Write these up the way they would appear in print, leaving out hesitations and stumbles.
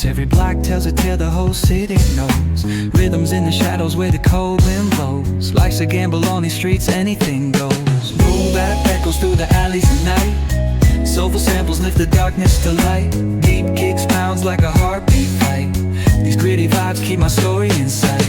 blows. Every block tells a tale the whole city knows. Rhythms in the shadows where the cold wind blows. Life's a gamble on these streets, anything goes. Boom bap echoes through the alleys at night. Soulful samples lift the darkness to light. Deep kicks pounds like a heartbeat fight. These gritty vibes keep my story in sight.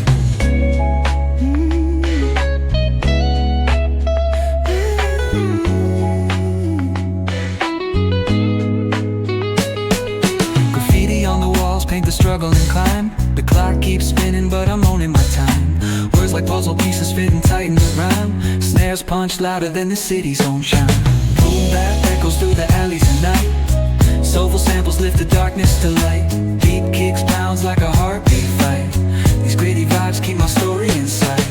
Paint the struggle and climb. The clock keeps spinning but I'm owning my time. Words like puzzle pieces fitting tight in the rhyme. Snares punch louder than the city's own chime. Boom bap echoes through the alleys at night. Soulful samples lift the darkness to light. Deep kicks pounds like a heartbeat fight. These gritty vibes keep my story in sight.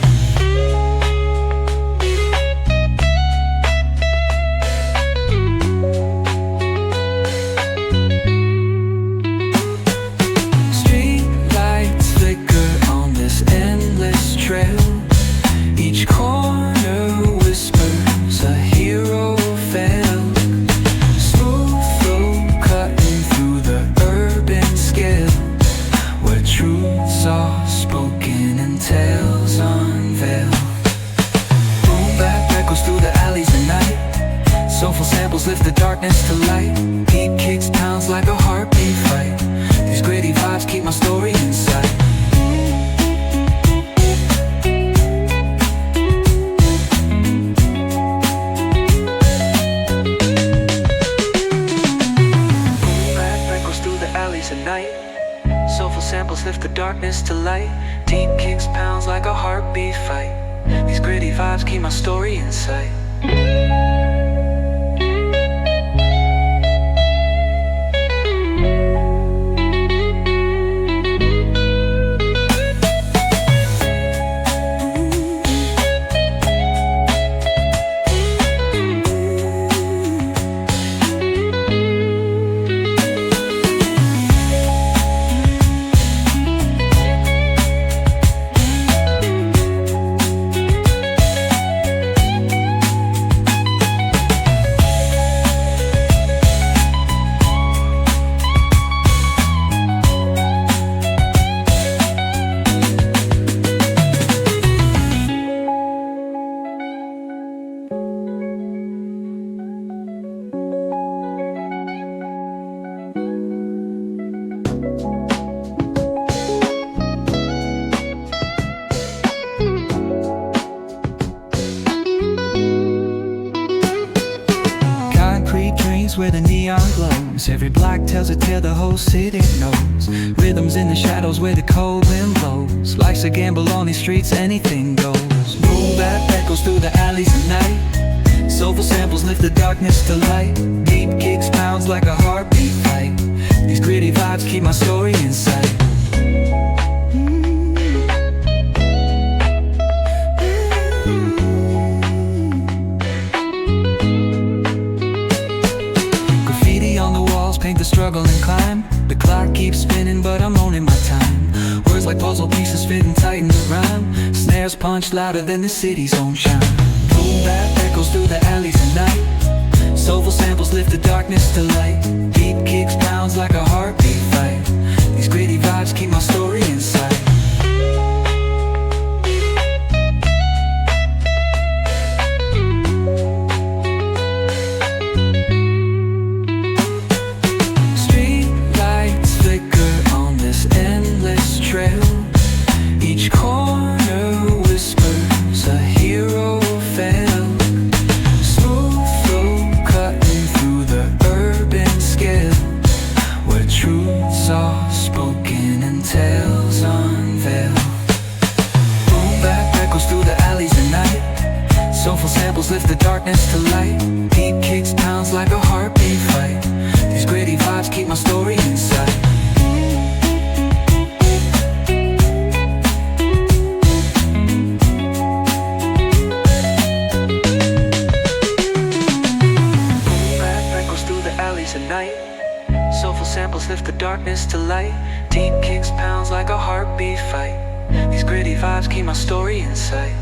Each corner whispers a hero fell. Smooth flow cutting through the urban scale, where truths are spoken and tales unveiled. Boom bap echoes through the alleys at night. Soulful samples lift the darkness to light. Deep kicks pounds like a heartbeat fight. These gritty vibes keep my story in sight. Soulful samples lift the darkness to light. Deep kicks pounds like a heartbeat fight. These gritty vibes keep my story in sight. Where the neon glows. Every block tells a tale the whole city knows. Rhythms in the shadows where the cold wind blows. Life's a gamble on these streets, anything goes. Boom bap echoes through the alleys at night. Soulful samples lift the darkness to light. Deep kicks pounds like a heartbeat fight. These gritty vibes keep my story in sight. Paint the struggle and climb. The clock keeps spinning but I'm owning my time. Words like puzzle pieces fitting tight in the rhyme. Snares punch louder than the city's own chime. Boom bap echoes through the alleys at night. Soulful samples lift the darkness to light. Deep kicks pounds like a heartbeat fight. These gritty vibes keep my story in sight. Each corner whispers a hero fell. Smooth flow cutting through the urban scale, where truths are spoken and tales unveiled. Boom bap echoes through the alleys at night. Soulful samples lift the darkness to light. Deep kicks pounds like a heartbeat fight. These gritty vibes keep my story in sight. Soulful samples lift the darkness to light. Deep kicks pounds like a heartbeat fight. These gritty vibes keep my story in sight.